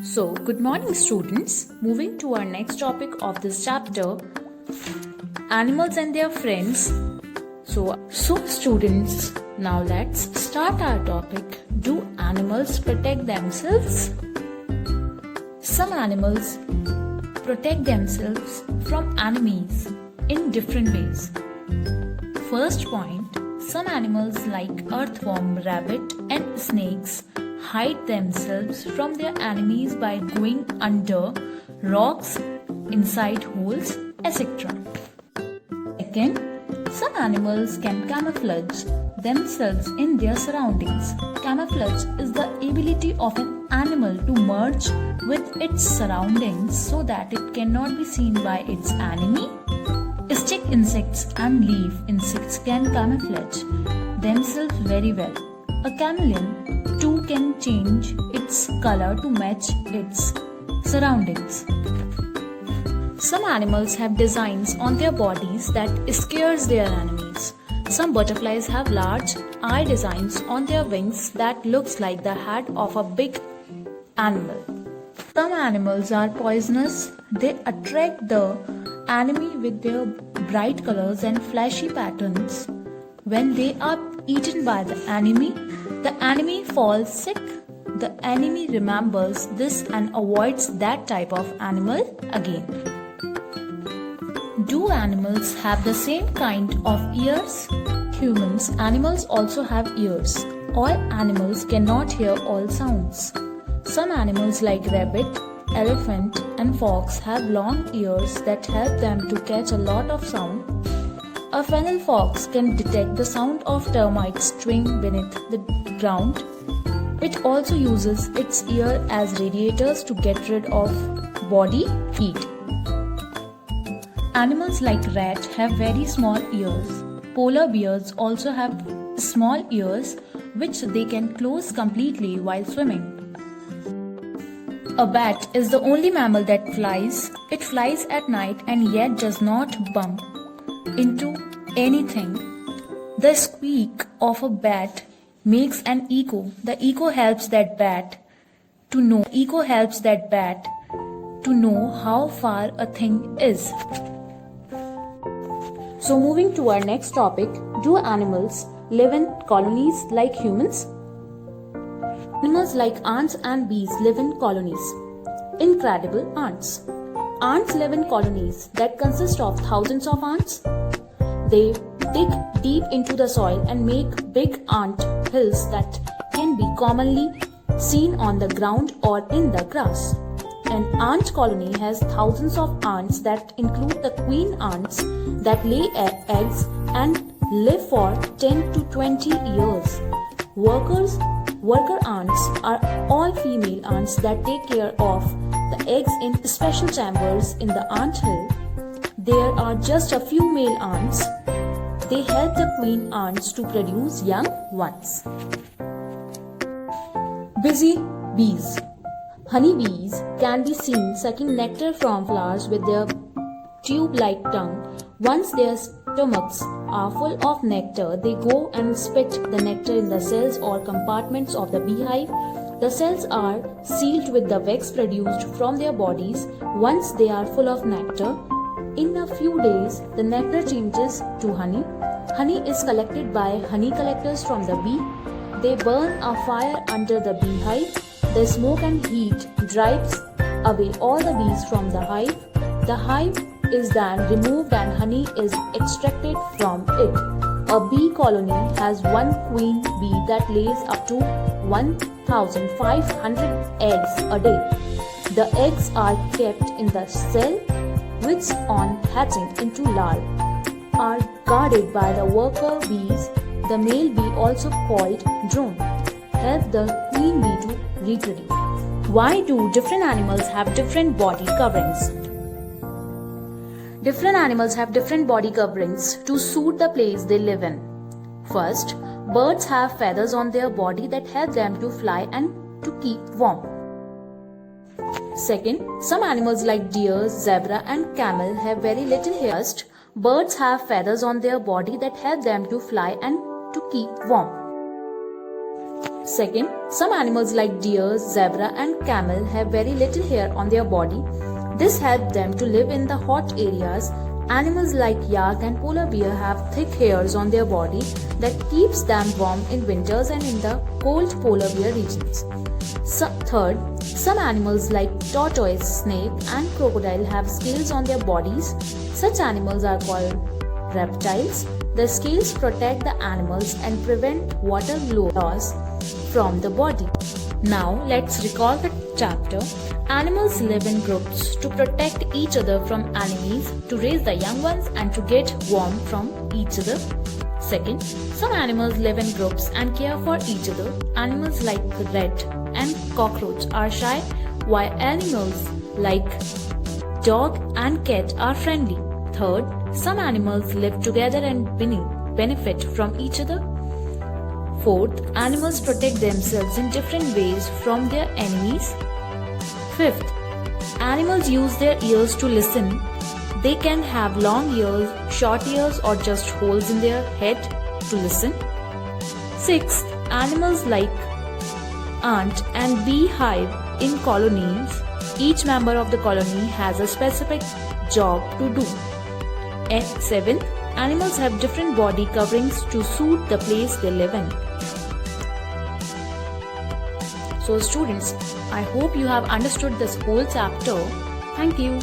So, good morning, students. Moving to our next topic of this chapter, animals and their friends. So, students, now let's start our topic. Do animals protect themselves? Some animals protect themselves from enemies in different ways. First point, some animals like earthworm, rabbit, and snakes hide themselves from their enemies by going under rocks, inside holes, etc. Second, some animals can camouflage themselves in their surroundings. Camouflage is the ability of an animal to merge with its surroundings so that it cannot be seen by its enemy. Stick insects and leaf insects can camouflage themselves very well. A chameleon too can change its color to match its surroundings. Some animals have designs on their bodies that scares their enemies. Some butterflies have large eye designs on their wings that looks like the head of a big animal. Some animals are poisonous. They attract the enemy with their bright colors and flashy patterns. When they are eaten by the enemy falls sick. The enemy remembers this and avoids that type of animal again. Do animals have the same kind of ears? Humans, animals also have ears. All animals cannot hear all sounds. Some animals like rabbit, elephant, and fox have long ears that help them to catch a lot of sound. A fennel fox can detect the sound of termites string beneath the ground. It also uses its ear as radiators to get rid of body heat. Animals like rat have very small ears. Polar bears also have small ears which they can close completely while swimming. A bat is the only mammal that flies. It flies at night and yet does not bump into anything. The squeak of a bat makes an echo. The echo helps that bat to know how far a thing is. So moving to our next topic, do animals live in colonies like humans? Animals like ants and bees live in colonies. Incredible ants. Ants live in colonies that consist of thousands of ants. They dig deep into the soil and make big ant hills that can be commonly seen on the ground or in the grass. An ant colony has thousands of ants that include the queen ants that lay eggs and live for 10 to 20 years. Worker ants are all female ants that take care of the eggs in special chambers in the ant hill. There are just a few male ants. They help the queen ants to produce young ones. Busy bees. Honeybees can be seen sucking nectar from flowers with their tube-like tongue. Once their stomachs are full of nectar, they go and spit the nectar in the cells or compartments of the beehive. The cells are sealed with the wax produced from their bodies. Once they are full of nectar, in a few days, the nectar changes to honey. Honey is collected by honey collectors from the bee. They burn a fire under the beehive. The smoke and heat drives away all the bees from the hive. The hive is then removed and honey is extracted from it. A bee colony has one queen bee that lays up to 1,500 eggs a day. The eggs are kept in the cell which on hatching into larvae are guarded by the worker bees. The male bee, also called drone, help the queen bee to reproduce. Why do different animals have different body coverings? Different animals have different body coverings to suit the place they live in. First, birds have feathers on their body that help them to fly and to keep warm. Second, some animals like deer, zebra and camel have very little hair. First, birds have feathers on their body that help them to fly and to keep warm. Second, some animals like deer, zebra and camel have very little hair on their body. This helps them to live in the hot areas. Animals like yak and polar bear have thick hairs on their body that keeps them warm in winters and in the cold polar bear regions. Third, some animals like tortoise, snake and crocodile have scales on their bodies. Such animals are called reptiles. The scales protect the animals and prevent water loss from the body. Now let's recall the chapter. Animals live in groups to protect each other from enemies, to raise the young ones and to get warm from each other. Second, some animals live in groups and care for each other. Animals like rat and cockroach are shy, while animals like dog and cat are friendly. Third, some animals live together and benefit from each other. Fourth, animals protect themselves in different ways from their enemies. Fifth, animals use their ears to listen. They can have long ears, short ears, or just holes in their head to listen. Sixth, animals like ant and beehive in colonies. Each member of the colony has a specific job to do. And seventh, animals have different body coverings to suit the place they live in. So students, I hope you have understood this whole chapter. Thank you.